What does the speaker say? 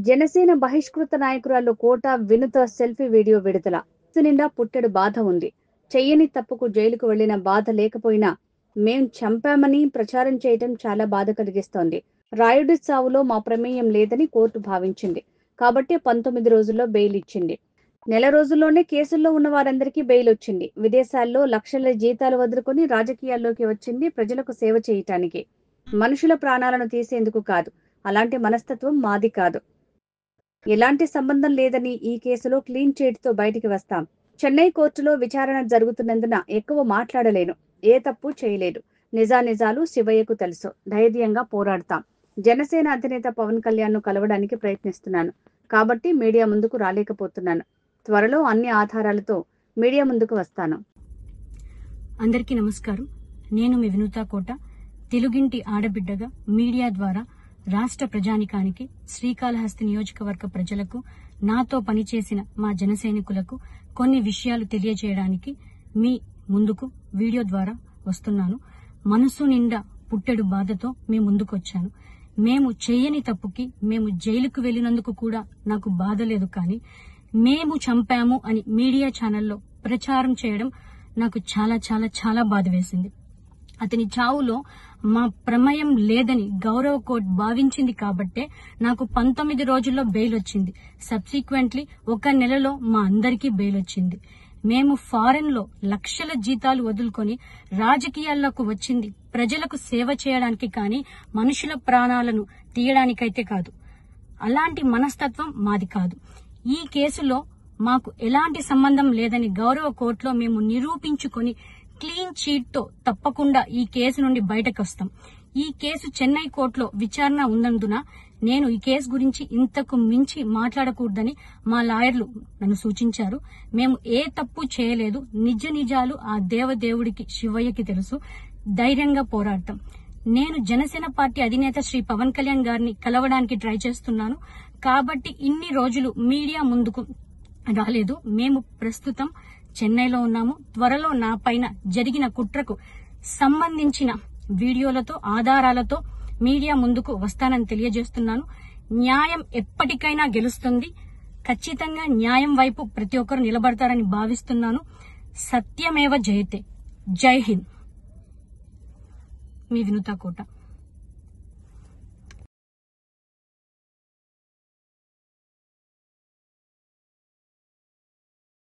జనసేన బహిష్కృత నాయకురాలు కోట వినుత selfie video విడుదల. నిండా పుట్టెడు బాధ ఉంది. చెయ్యని తప్పుకు జైలుకు వెళ్లిన బాధ లేకపోయినా మేం చంపామని ప్రచారం చేయటం చాలా బాధ కలిగిస్తోంది. రాయుడి సావులో మా ప్రమేయం లేదని కోర్టు భావించింది. కాబట్టి 19 రోజుల్లో బెయిల్ ఇచ్చింది. నెల రోజుల్లోనే కేసుల్లో ఉన్న వారందరికీ బెయిల్ వచ్చింది. విదేశాల్లో లక్షల జీతాలు వదులుకొని రాజకీయాల్లోకి వచ్చింది ప్రజలకు సేవ చేయటానికి, మనుషుల ప్రాణాలను తీసేందుకు కాదు. అలాంటి మనస్తత్వం మాది కాదు. ఎలాంటి సంబంధం లేదని ఈ కేసులో క్లీన్ చిట్తో బయటికి వస్తాం. చెన్నై కోర్టులో విచారణ జరుగుతున్నందున ఎక్కువ మాట్లాడలేను. ఏ తప్పు చేయలేదు. నిజానిజాలు శివయ్యకు తెలుసు. ధైర్యంగా పోరాడతాం. జనసేన అధినేత పవన్ కళ్యాణ్ ను కలవడానికి ప్రయత్నిస్తున్నాను. కాబట్టి మీడియా ముందుకు రాలేకపోతున్నాను. త్వరలో అన్ని ఆధారాలతో మీడియా ముందుకు వస్తాను. అందరికీ నమస్కారం. నేను మీ వినూత కోట. తెలుగింటి ఆడబిడ్డగా మీడియా ద్వారా రాష్ట్ర ప్రజానికానికి, శ్రీకాళహస్తి నియోజకవర్గ ప్రజలకు, నాతో పనిచేసిన మా జన సైనికులకు కొన్ని విషయాలు తెలియజేయడానికి మీ ముందుకు వీడియో ద్వారా వస్తున్నాను. మనసు నిండా పుట్టెడు బాధతో మీ ముందుకొచ్చాను. మేము చేయని తప్పుకి మేము జైలుకు వెళ్లినందుకు కూడా నాకు బాధ లేదు. కానీ మేము చంపాము అని మీడియా ఛానల్లో ప్రచారం చేయడం నాకు చాలా చాలా చాలా బాధ వేసింది. అతని చావులో మా ప్రమేయం లేదని గౌరవ కోర్టు భావించింది కాబట్టే నాకు 19 రోజుల్లో బెయిల్ వచ్చింది. సబ్సిక్వెంట్లీ 1 నెలలో మా అందరికీ బెయిల్ వచ్చింది. మేము ఫారెన్ లో లక్షల జీతాలు వదులుకొని రాజకీయాల్లోకి వచ్చింది ప్రజలకు సేవ చేయడానికి, కానీ మనుషుల ప్రాణాలను తీయడానికైతే కాదు. అలాంటి మనస్తత్వం మాది కాదు. ఈ కేసులో మాకు ఎలాంటి సంబంధం లేదని గౌరవ కోర్టులో మేము నిరూపించుకొని క్లీన్ చీట్ తో తప్పకుండా ఈ కేసు నుండి బయటకు వస్తాం. ఈ కేసు చెన్నై కోర్టులో విచారణ ఉన్నందున నేను ఈ కేసు గురించి ఇంతకు మించి మాట్లాడకూడదని మా లాయర్లు నన్ను సూచించారు. మేము ఏ తప్పు చేయలేదు. నిజ నిజాలు ఆ దేవదేవుడికి, శివయ్యకి తెలుసు. ధైర్యంగా పోరాడతాం. నేను జనసేన పార్టీ అధినేత శ్రీ పవన్ కళ్యాణ్ గారిని కలవడానికి ట్రై చేస్తున్నాను. కాబట్టి ఇన్ని రోజులు మీడియా ముందుకు రాలేదు. మేము ప్రస్తుతం చెన్నైలో ఉన్నాము. త్వరలో నా పైన జరిగిన కుట్రకు సంబంధించిన వీడియోలతో, ఆధారాలతో మీడియా ముందుకు వస్తానని తెలియజేస్తున్నాను. న్యాయం ఎప్పటికైనా గెలుస్తుంది. ఖచ్చితంగా న్యాయం వైపు ప్రతి ఒక్కరు నిలబడతారని భావిస్తున్నాను. సత్యమేవ జయతే. జై హింద్. మీ వినూత కోట.